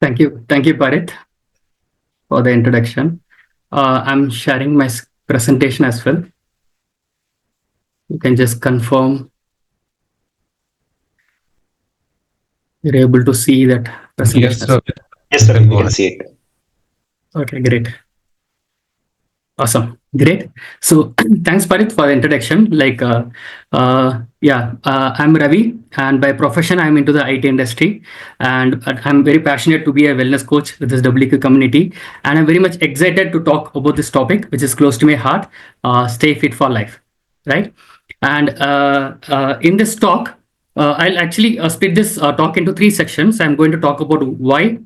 Thank you, Parit, for the introduction. I'm sharing my presentation as well. You can just confirm you're able to see that presentation Yes, as sir. Yes, You sir, can we go can ahead. see it. well. Okay, great. Awesome. Great. So thanks, Parit, for the introduction. I'm Ravi, and by profession, I'm into the IT industry, and I'm very passionate to be a wellness coach with this WQ community, and I'm very much excited to talk about this topic, which is close to my heart. Stay fit for life, right? And in this talk, I'll actually split this talk into three sections. I'm going to talk about why,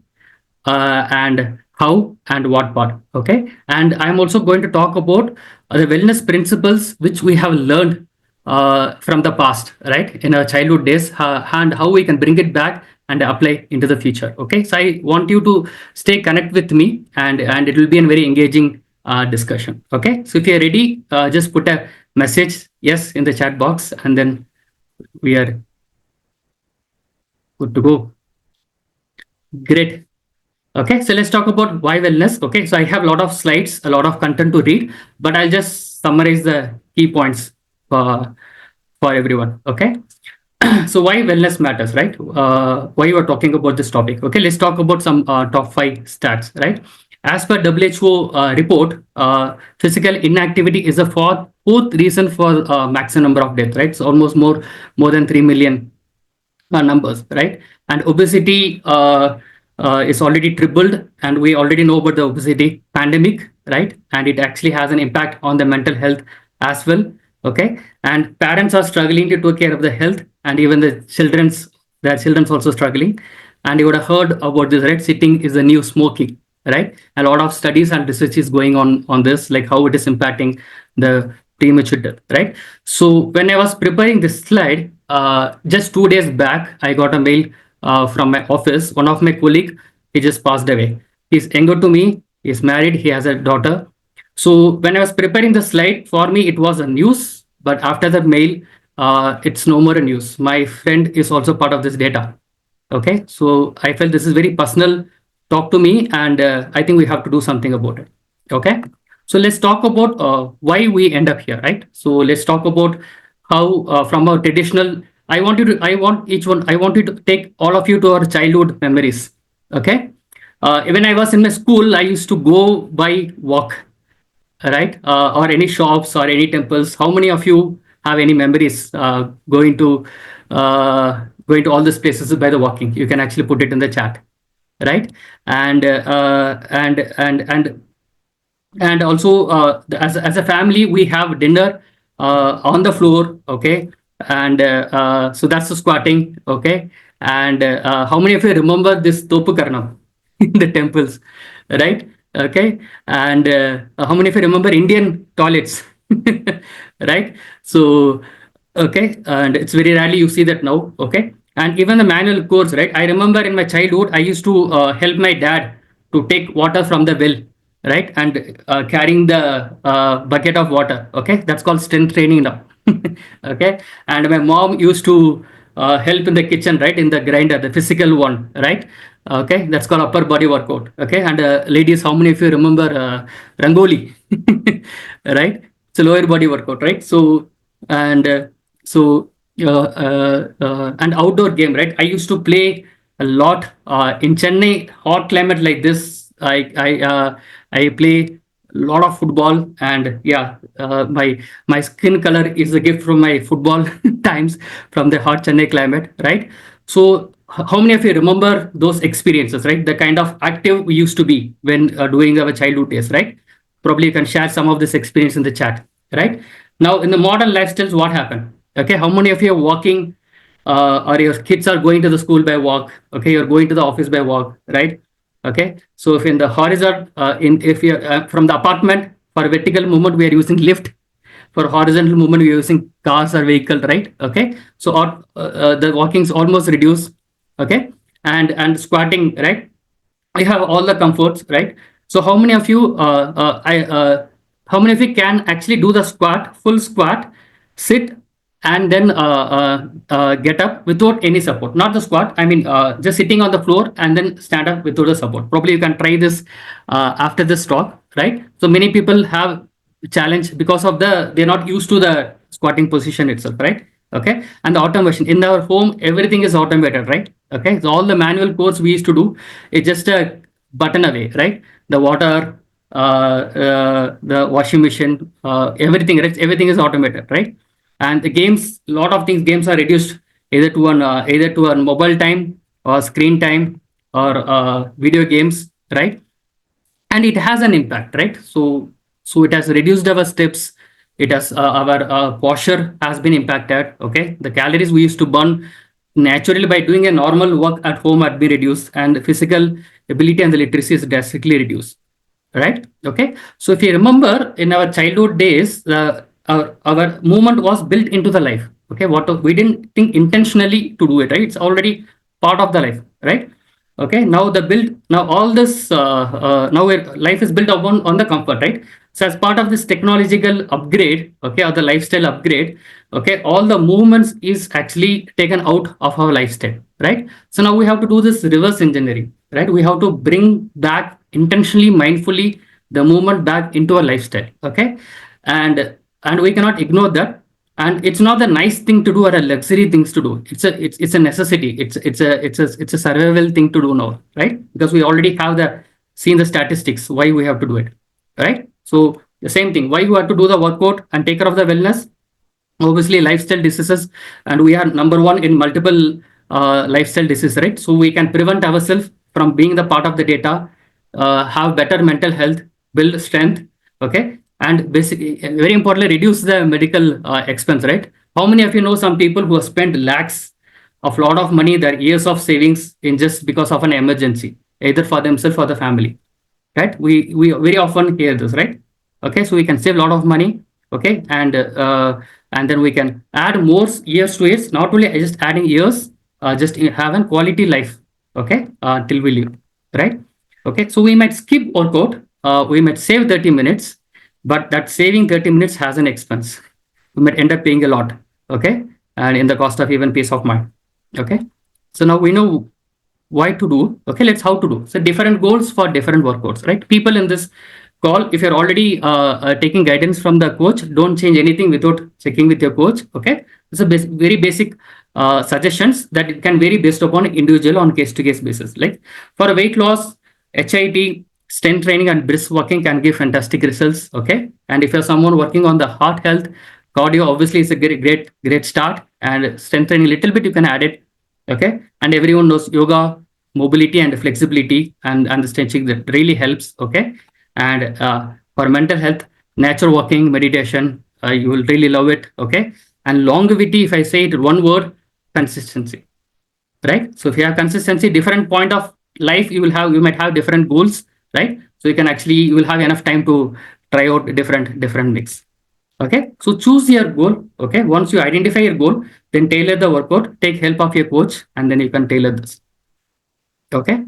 and how and what part. Okay. And I'm also going to talk about the wellness principles which we have learned from the past, right, in our childhood days, and how we can bring it back and apply into the future. Okay. So I want you to stay connect with me, and it will be a very engaging discussion. Okay. So if you're ready, just put a message yes in the chat box, and then we are good to go. Great. Okay, so let's talk about why wellness. Okay, so I have a lot of slides, a lot of content to read, but I'll just summarize the key points for everyone. Okay, so why wellness matters, right? Why you are talking about this topic? Okay, let's talk about some top five stats, right? As per WHO report, physical inactivity is the fourth reason for maximum number of death, right? So almost more than 3 million numbers, right? And obesity is already tripled, and we already know about the obesity pandemic, right? And it actually has an impact on the mental health as well. Okay, and parents are struggling to take care of the health, and even their children's also struggling. And you would have heard about this, right? Sitting is the new smoking, right? A lot of studies and research is going on this, like how it is impacting the premature death, right? So when I was preparing this slide, just 2 days back, I got a mail from my office. One of my colleague, he just passed away. He's younger to me. He's married. He has a daughter. So when I was preparing the slide, for me it was a news. But after that mail, it's no more a news. My friend is also part of this data. Okay, so I felt this is very personal talk to me, and I think we have to do something about it. Okay, so let's talk about why we end up here, right? So let's talk about how from our traditional. I want you to take all of you to our childhood memories. Okay, when I was in my school, I used to go by walk, right? Or any shops or any temples. How many of you have any memories going to all these places by the walking? You can actually put it in the chat, right? And and also as a family we have dinner on the floor. Okay, and so that's the squatting. Okay, and how many of you remember this topu karnam in the temples, right? Okay, and how many of you remember Indian toilets? Right, so okay, and it's very rarely you see that now. Okay, and even the manual course, right? I remember in my childhood I used to help my dad to take water from the well, right? And carrying the bucket of water. Okay, that's called strength training now. Okay, and my mom used to help in the kitchen, right? In the grinder, the physical one, right? Okay, that's called upper body workout. Okay, and ladies, how many of you remember rangoli? Right, it's a lower body workout, right? So and so and outdoor game, right? I used to play a lot in Chennai, hot climate like this. I play a lot of football, and yeah, my skin color is a gift from my football times from the hot Chennai climate, right? So how many of you remember those experiences, right? The kind of active we used to be when doing our childhood days, right? Probably you can share some of this experience in the chat, right? Now in the modern lifestyles, what happened? Okay, how many of you are walking, or your kids are going to the school by walk? Okay, you're going to the office by walk, right? Okay, so if in the horizon, in if you're from the apartment, for vertical movement we are using lift. For horizontal movement we are using cars or vehicle, right? Okay, so the walking's almost reduced. Okay, and squatting, right? I have all the comforts, right? So how many of you can actually do the squat, full squat, sit and then get up without any support, not the squat. I mean, just sitting on the floor and then stand up without the support. Probably you can try this after this talk, right? So many people have challenge because of they're not used to the squatting position itself, right? Okay, and the automation in our home, everything is automated, right? Okay, so all the manual course we used to do, it's just a button away, right? The water, the washing machine, everything, right? Everything is automated, right? And the games, lot of things, games are reduced either to a mobile time or screen time or video games, right? And it has an impact, right? So it has reduced our steps. It has our posture has been impacted. Okay, the calories we used to burn naturally by doing a normal work at home had been reduced, and the physical ability and the literacy is drastically reduced, right? Okay, so if you remember in our childhood days, our movement was built into the life. Okay, what we didn't think intentionally to do it, right? It's already part of the life, right? Okay, now the build, now all this now life is built upon on the comfort, right? So as part of this technological upgrade, okay, or the lifestyle upgrade, okay, all the movements is actually taken out of our lifestyle, right? So now we have to do this reverse engineering, right? We have to bring back intentionally, mindfully, the movement back into our lifestyle, okay? And we cannot ignore that. And it's not a nice thing to do or a luxury things to do. It's a necessity. It's a survival thing to do now, right? Because we already have the seen the statistics why we have to do it, right? So the same thing, why you have to do the workout and take care of the wellness. Obviously lifestyle diseases, and we are number one in multiple lifestyle diseases, right? So we can prevent ourselves from being the part of the data, have better mental health, build strength, okay, and basically very importantly reduce the medical expense, right? How many of you know some people who have spent lakhs of lot of money, their years of savings in just because of an emergency, either for themselves or the family, right? We very often hear this, right? Okay, so we can save a lot of money, okay, and then we can add more years to it. Not only just adding years, just have a quality life, okay, till we live, right? Okay, so we might skip workout, we might save 30 minutes, but that saving 30 minutes has an expense. We might end up paying a lot, okay, and in the cost of even peace of mind, okay. So now we know why to do. Okay, let's how to do. So different goals for different workouts, right? People in this call, if you're already taking guidance from the coach, don't change anything without checking with your coach. Okay, it's a very basic suggestions that it can vary based upon individual on case to case basis. Like for weight loss, HIT, strength training and brisk walking can give fantastic results. Okay, and if you're someone working on the heart health, cardio obviously is a great start, and strength training little bit you can add it. Okay, and everyone knows yoga, mobility and flexibility, and the stretching that really helps. Okay, and for mental health, nature walking, meditation, you will really love it. Okay, and longevity, if I say it in one word, consistency, right? So if you have consistency, different point of life you might have different goals, right? So you will have enough time to try out different mix. Okay, so choose your goal. Okay, once you identify your goal, then tailor the workout, take help of your coach, and then you can tailor this. Okay,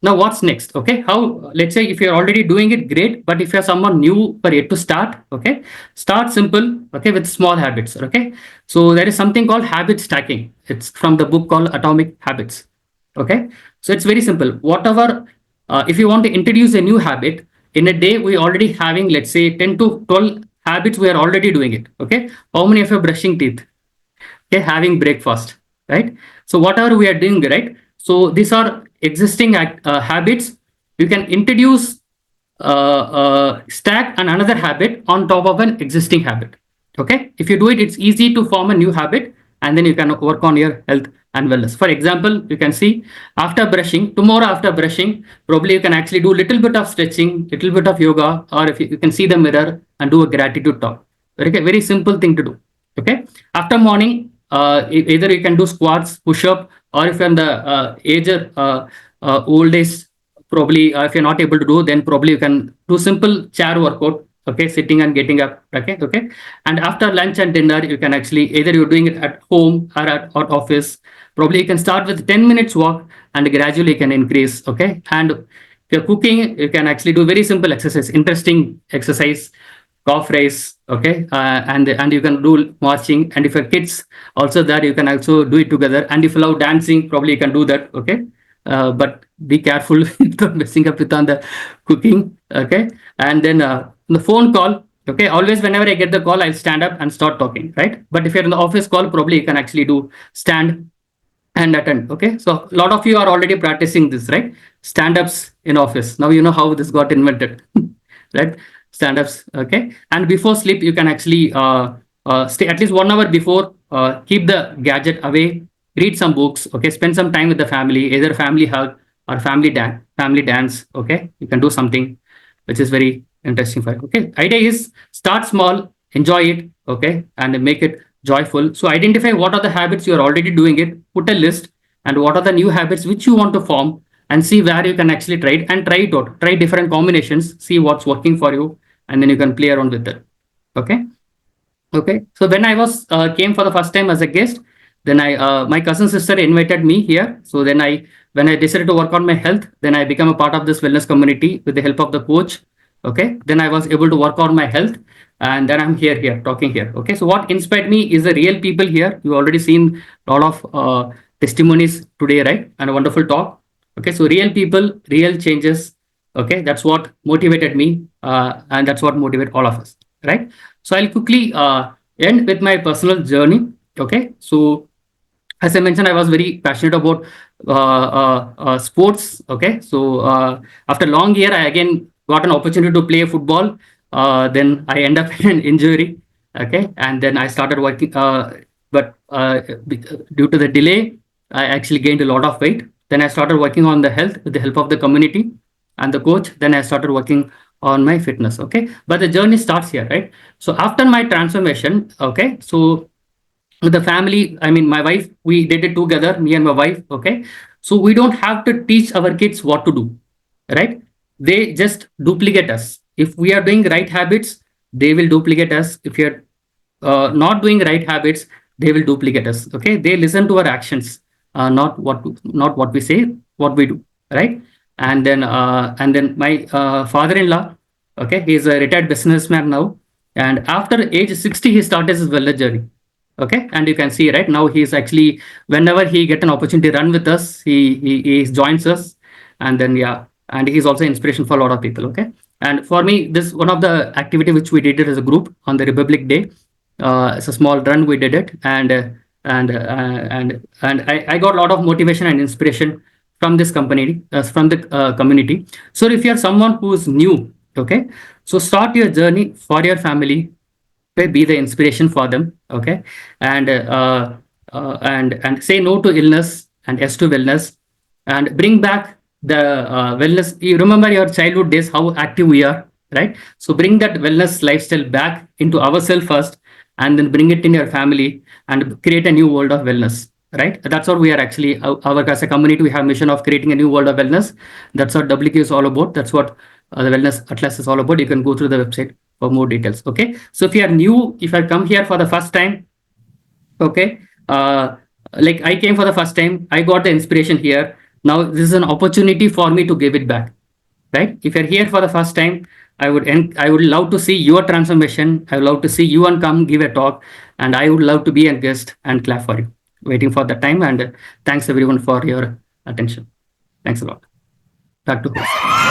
now what's next? Okay, how, let's say if you're already doing it, great, but if you're someone new for yet to start, okay, start simple, okay, with small habits. Okay, so there is something called habit stacking. It's from the book called Atomic Habits. Okay, so it's very simple. Whatever, if you want to introduce a new habit in a day, we already having, let's say, 10 to 12 habits, we are already doing it. Okay, how many of you are brushing teeth? Okay, having breakfast, right? So whatever we are doing, right? So these are existing habits. You can introduce stack and another habit on top of an existing habit. Okay, if you do it, it's easy to form a new habit, and then you can work on your health and wellness. For example, you can see after brushing, tomorrow after brushing, probably you can actually do a little bit of stretching, little bit of yoga, or if you can see the mirror and do a gratitude talk. Very simple thing to do. Okay, after morning, either you can do squats, push up, or if you're in the old age, probably if you're not able to do, then probably you can do simple chair workout. Okay, sitting and getting up. Okay, and after lunch and dinner, you can actually either you're doing it at home or at office. Probably you can start with 10 minutes walk and gradually you can increase. Okay, and if you're cooking, you can actually do very simple exercise, interesting exercise calf raise, okay, and you can do marching. And if your kids also there, you can also do it together. And if you love dancing, probably you can do that, okay. But be careful not messing up with on the cooking, okay. And then the phone call, okay. Always whenever I get the call, I'll stand up and start talking, right? But if you're in the office call, probably you can actually do stand and attend. Okay, so a lot of you are already practicing this, right? Stand-ups in office. Now you know how this got invented, right? Stand-ups. Okay, and before sleep, you can actually stay at least 1 hour before. Keep the gadget away. Read some books. Okay, spend some time with the family, either family hug or family dance. Okay, you can do something which is very interesting for you. Okay, idea is start small, enjoy it. Okay, and make it joyful. So identify what are the habits you are already doing it, put a list, and what are the new habits which you want to form, and see where you can actually try it and try it out. Try different combinations, see what's working for you, and then you can play around with it. Okay. Okay. So when I was came for the first time as a guest, then I my cousin sister invited me here. So then when I decided to work on my health, then I became a part of this wellness community with the help of the coach. Okay. Then I was able to work on my health, and then I'm here talking here. Okay. So what inspired me is the real people here. You already seen a lot of testimonies today, right? And a wonderful talk. Okay. So real people, real changes. Okay. That's what motivated me, and that's what motivated all of us, right? So I'll quickly end with my personal journey. Okay. So as I mentioned, I was very passionate about sports. Okay. So after a long year, I again got an opportunity to play football. Then I end up in an injury. Okay. And then I started working, but due to the delay, I actually gained a lot of weight. Then I started working on the health with the help of the community and the coach. Then I started working on my fitness. Okay. But the journey starts here, right? So after my transformation, okay. So with the family, I mean, my wife, we did it together, me and my wife. Okay. So we don't have to teach our kids what to do, right? They just duplicate us. If we are doing right habits, they will duplicate us. If you're not doing right habits, they will duplicate us. Okay. They listen to our actions, not what we say, what we do, right? And then my father-in-law, okay, he's a retired businessman now. And after age 60, he started his wellness journey. Okay, and you can see right now he's actually whenever he get an opportunity to run with us, he joins us, and then yeah, and he's also inspiration for a lot of people. Okay, and for me, this one of the activity which we did it as a group on the Republic Day. It's a small run we did it, and I got a lot of motivation and inspiration from this company, from the community. So if you're someone who's new, okay, so start your journey for your family, okay, be the inspiration for them, okay, and say no to illness and yes to wellness, and bring back the wellness. You remember your childhood days, how active we are, right? So bring that wellness lifestyle back into ourselves first, and then bring it in your family and create a new world of wellness, right? That's what we are actually, our as a community, we have mission of creating a new world of wellness. That's what WQ is all about. That's what the wellness atlas is all about. You can go through the website for more details. Okay. So if you are new, if I come here for the first time, okay, like I came for the first time, I got the inspiration here. Now this is an opportunity for me to give it back, right? If you're here for the first time, I would love to see your transformation. I would love to see you and come give a talk, and I would love to be a guest and clap for you. Waiting for the time, and thanks everyone for your attention. Thanks a lot. Back to host.